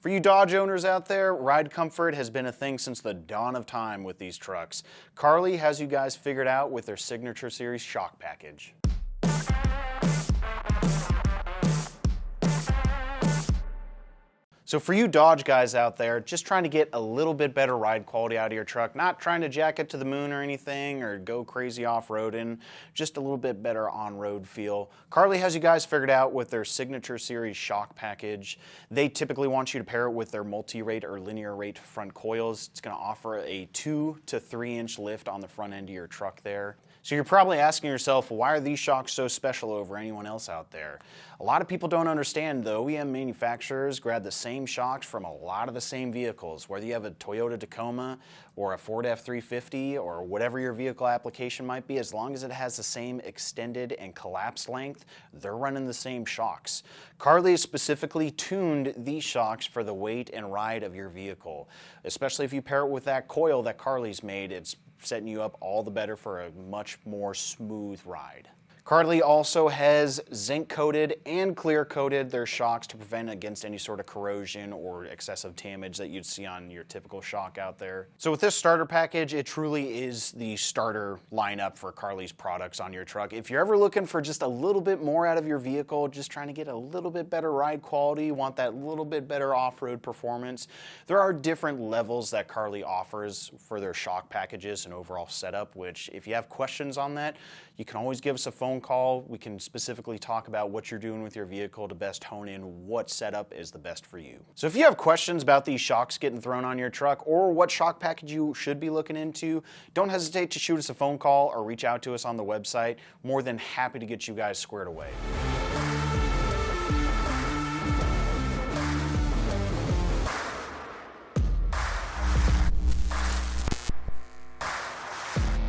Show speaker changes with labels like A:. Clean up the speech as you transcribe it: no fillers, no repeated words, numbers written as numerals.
A: For you Dodge owners out there, ride comfort has been a thing since the dawn of time with these trucks. Carli has you guys figured out with their Signature Series Shock package. So for you Dodge guys out there, just trying to get a little bit better ride quality out of your truck, not trying to jack it to the moon or anything or go crazy off-roading, just a little bit better on-road feel, Carli has you guys figured out with their Signature Series Shock package. They typically want you to pair it with their multi-rate or linear rate front coils. It's going to offer a 2 to 3 inch lift on the front end of your truck there. So you're probably asking yourself, why are these shocks so special over anyone else out there? A lot of people don't understand the OEM manufacturers grab the same shocks from a lot of the same vehicles, whether you have a Toyota Tacoma or a Ford F-350 or whatever your vehicle application might be, as long as it has the same extended and collapsed length, they're running the same shocks. Carli specifically tuned these shocks for the weight and ride of your vehicle, especially if you pair it with that coil that Carli's made. It's setting you up all the better for a much more smooth ride. Carli also has zinc coated and clear coated their shocks to prevent against any sort of corrosion or excessive damage that you'd see on your typical shock out there. So with this starter package, it truly is the starter lineup for Carli's products on your truck. If you're ever looking for just a little bit more out of your vehicle, just trying to get a little bit better ride quality, want that little bit better off-road performance, there are different levels that Carli offers for their shock packages and overall setup, which if you have questions on that, you can always give us a phone call. We can specifically talk about what you're doing with your vehicle to best hone in what setup is the best for you. So if you have questions about these shocks getting thrown on your truck or what shock package you should be looking into, don't hesitate to shoot us a phone call or reach out to us on the website. More than happy to get you guys squared away.